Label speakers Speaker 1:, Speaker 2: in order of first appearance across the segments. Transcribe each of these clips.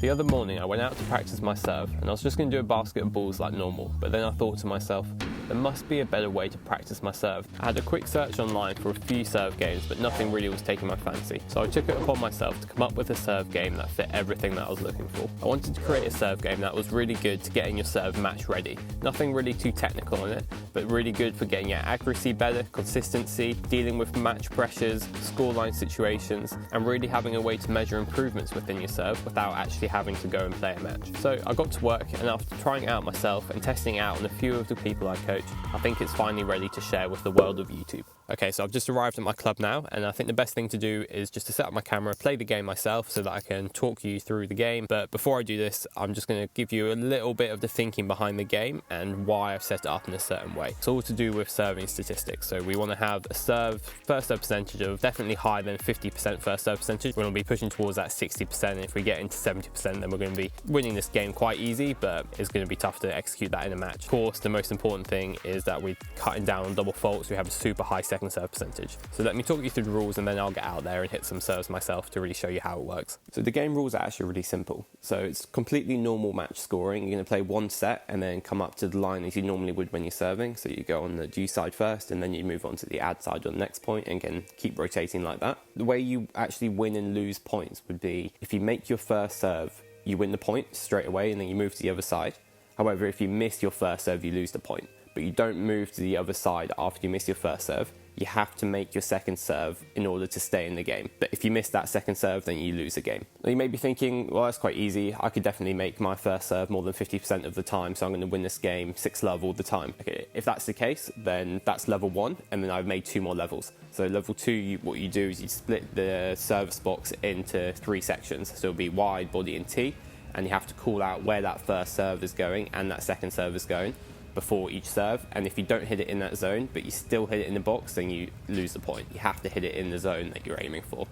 Speaker 1: The other morning I went out to practice my serve and I was just going to do a basket of balls like normal, but then I thought to myself, there must be a better way to practice my serve. I had a quick search online for a few serve games, but nothing really was taking my fancy, so I took it upon myself to come up with a serve game that fit everything that I was looking for. I wanted to create a serve game that was really good to getting your serve match ready. Nothing really too technical in it, but really good for getting your accuracy better, consistency, dealing with match pressures, scoreline situations, and really having a way to measure improvements within your serve without actually having to go and play a match. So I got to work, and after trying it out myself and testing it out on a few of the people I coach, I think it's finally ready to share with the world of YouTube. Okay, so I've just arrived at my club now, and I think the best thing to do is just to set up my camera, play the game myself so that I can talk you through the game. But before I do this, I'm just going to give you a little bit of the thinking behind the game and why I've set it up in a certain way. It's all to do with serving statistics. So we want to have a first serve percentage of definitely higher than 50% first serve percentage. We're going to be pushing towards that 60%. And if we get into 70%, then we're going to be winning this game quite easy, but it's going to be tough to execute that in a match. Of course, the most important thing is that we're cutting down on double faults. We have a super high second serve percentage. So let me talk you through the rules and then I'll get out there and hit some serves myself to really show you how it works. So the game rules are actually really simple. So it's completely normal match scoring. You're going to play one set and then come up to the line as you normally would when you're serving. So you go on the due side first and then you move on to the ad side on the next point and again keep rotating like that. The way you actually win and lose points would be if you make your first serve, you win the point straight away and then you move to the other side. However, if you miss your first serve, you lose the point. But you don't move to the other side after you miss your first serve. You have to make your second serve in order to stay in the game. But if you miss that second serve, then you lose the game. Now you may be thinking, well, that's quite easy. I could definitely make my first serve more than 50% of the time, so I'm going to win this game 6 love all the time. Okay, if that's the case, then that's level 1, and then I've made 2 more levels. So level 2, what you do is you split the service box into 3 sections. So it'll be wide, body, and tee, and you have to call out where that first serve is going and that second serve is going before each serve, and if you don't hit it in that zone but you still hit it in the box, then you lose the point. You have to hit it in the zone that you're aiming for.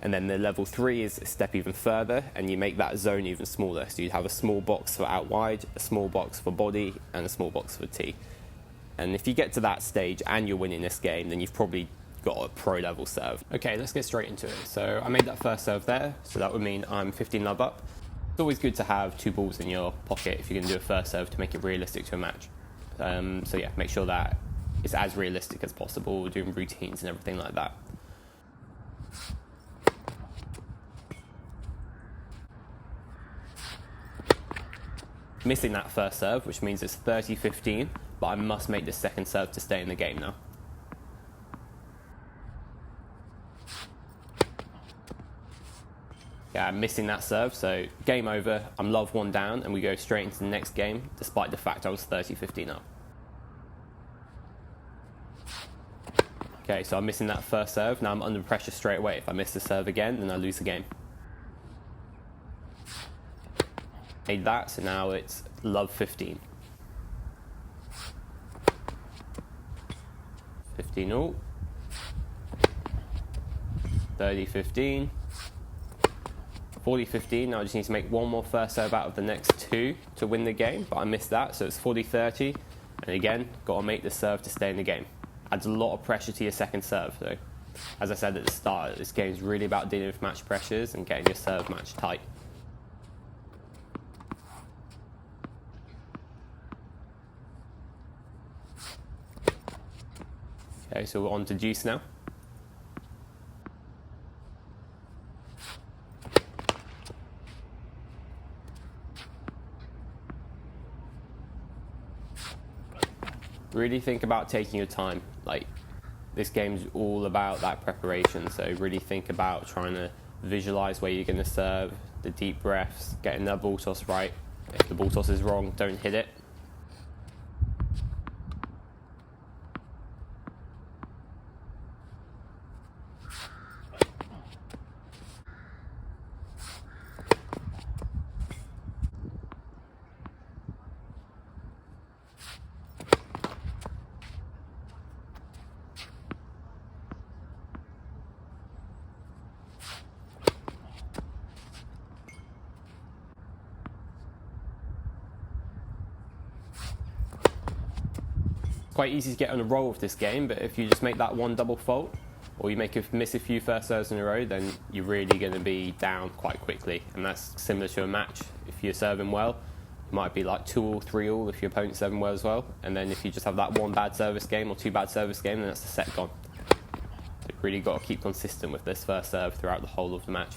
Speaker 1: And then the level 3 is a step even further and you make that zone even smaller. So you have a small box for out wide, a small box for body, and a small box for tee. And if you get to that stage and you're winning this game, then you've probably got a pro level serve. Okay, let's get straight into it. So I made that first serve there, so that would mean I'm 15 love up. It's always good to have 2 balls in your pocket if you're going to do a first serve to make it realistic to a match. So yeah, make sure that it's as realistic as possible, doing routines and everything like that. Missing that first serve, which means it's 30-15, but I must make this second serve to stay in the game now. Yeah, I'm missing that serve, so game over, I'm love 1 down, and we go straight into the next game, despite the fact I was 30-15 up. Okay, so I'm missing that first serve, now I'm under pressure straight away. If I miss the serve again, then I lose the game. Made that, so now it's love 15. 15 all. 30-15. 40-15, now I just need to make 1 more first serve out of the next 2 to win the game, but I missed that, so it's 40-30, and again, got to make the serve to stay in the game. Adds a lot of pressure to your second serve, though. As I said at the start, this game is really about dealing with match pressures and getting your serve match tight. Okay, so we're on to deuce now. Really think about taking your time. Like, this game's all about that preparation, so really think about trying to visualize where you're going to serve, the deep breaths, getting that ball toss right. If the ball toss is wrong, don't hit it. Quite easy to get on a roll with this game, but if you just make that 1 double fault, or you miss a few first serves in a row, then you're really going to be down quite quickly. And that's similar to a match. If you're serving well, it might be like 2-all, 3-all if your opponent's serving well as well. And then if you just have that one bad service game or two bad service game, then that's the set gone. So you've really got to keep consistent with this first serve throughout the whole of the match.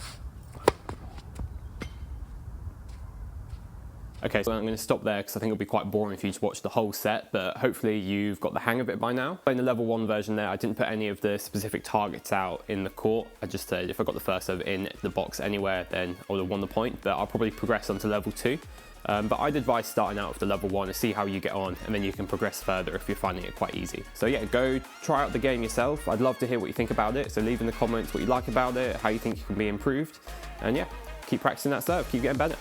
Speaker 1: Okay, so I'm going to stop there because I think it'll be quite boring for you to watch the whole set, but hopefully you've got the hang of it by now. In the level 1 version there, I didn't put any of the specific targets out in the court. I just said if I got the first serve in the box anywhere, then I would have won the point, but I'll probably progress onto level 2. But I'd advise starting out with the level 1 to see how you get on, and then you can progress further if you're finding it quite easy. So yeah, go try out the game yourself. I'd love to hear what you think about it, so leave in the comments what you like about it, how you think it can be improved, and yeah, keep practicing that serve, keep getting better.